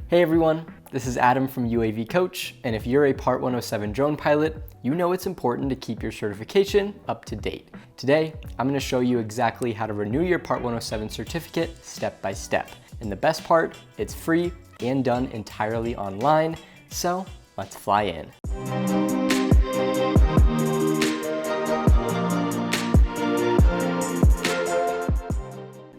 Hey everyone, this is Adam from UAV Coach, and if you're a Part 107 drone pilot, you know it's important to keep your certification up to date. Today, I'm going to show you exactly how to renew your Part 107 certificate step by step. And the best part, it's free and done entirely online, so let's fly in.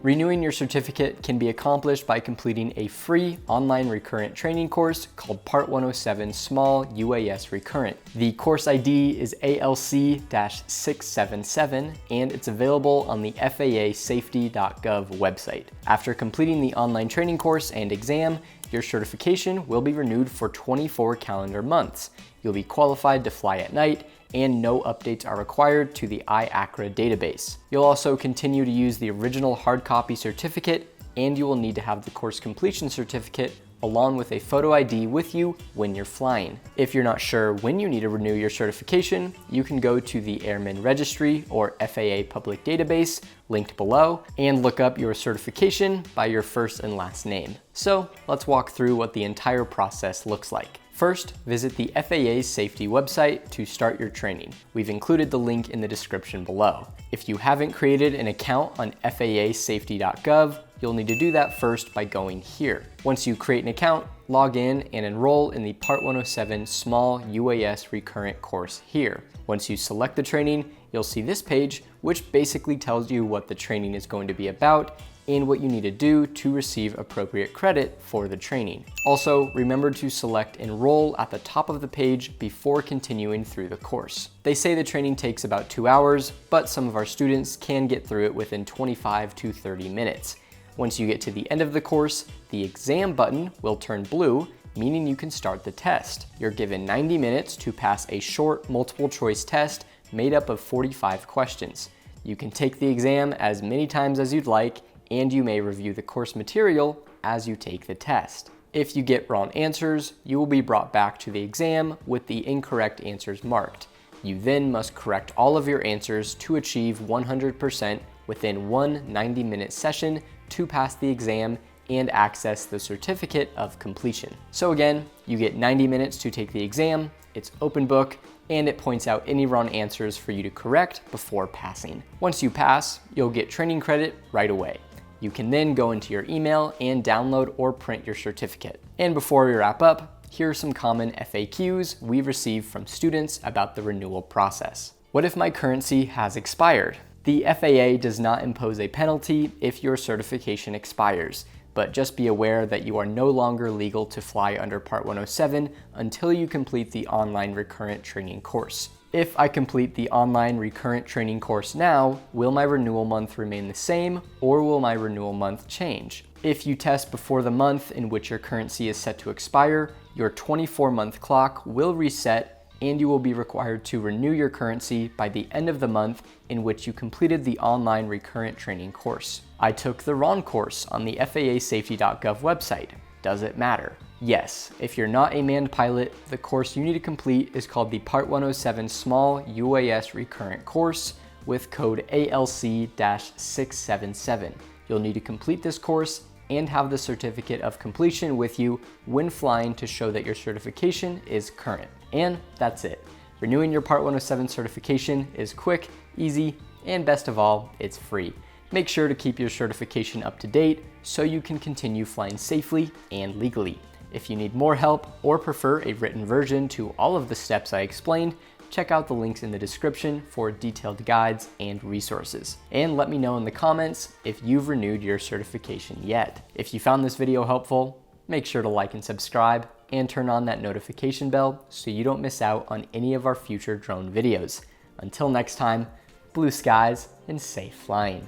Renewing your certificate can be accomplished by completing a free online Recurrent training course called Part 107 Small UAS Recurrent. The course ID is ALC-677 and it's available on the FAA safety.gov website. After completing the online training course and exam, your certification will be renewed for 24 calendar months. You'll be qualified to fly at night, and no updates are required to the IACRA database. You'll also continue to use the original hard copy certificate, and you will need to have the course completion certificate along with a photo ID with you when you're flying. If you're not sure when you need to renew your certification, you can go to the Airman Registry or FAA public database linked below and look up your certification by your first and last name. So let's walk through what the entire process looks like. First, visit the FAA's safety website to start your training. We've included the link in the description below. If you haven't created an account on FAAsafety.gov, you'll need to do that first by going here. Once you create an account, log in and enroll in the Part 107 Small UAS Recurrent course here. Once you select the training, you'll see this page, which basically tells you what the training is going to be about and what you need to do to receive appropriate credit for the training. Also, remember to select Enroll at the top of the page before continuing through the course. They say the training takes about 2 hours, but some of our students can get through it within 25 to 30 minutes. Once you get to the end of the course, the exam button will turn blue, meaning you can start the test. You're given 90 minutes to pass a short multiple choice test made up of 45 questions. You can take the exam as many times as you'd like, and you may review the course material as you take the test. If you get wrong answers, you will be brought back to the exam with the incorrect answers marked. You then must correct all of your answers to achieve 100% within one 90-minute session to pass the exam and access the certificate of completion. So again, you get 90 minutes to take the exam, it's open book, and it points out any wrong answers for you to correct before passing. Once you pass, you'll get training credit right away. You can then go into your email and download or print your certificate. And before we wrap up, here are some common FAQs we've received from students about the renewal process. What if my currency has expired? The FAA does not impose a penalty if your certification expires, but just be aware that you are no longer legal to fly under Part 107 until you complete the online Recurrent training course. If I complete the online Recurrent training course now, will my renewal month remain the same, or will my renewal month change? If you test before the month in which your currency is set to expire, your 24-month clock will reset and you will be required to renew your currency by the end of the month in which you completed the online Recurrent training course. I took the wrong course on the FAAsafety.gov website. Does it matter? Yes, if you're not a manned pilot, the course you need to complete is called the Part 107 Small UAS Recurrent course with code ALC-677. You'll need to complete this course and have the certificate of completion with you when flying to show that your certification is current. And that's it. Renewing your Part 107 certification is quick, easy, and best of all, it's free. Make sure to keep your certification up to date so you can continue flying safely and legally. If you need more help or prefer a written version to all of the steps I explained, check out the links in the description for detailed guides and resources. And let me know in the comments if you've renewed your certification yet. If you found this video helpful, make sure to like and subscribe and turn on that notification bell so you don't miss out on any of our future drone videos. Until next time, blue skies and safe flying.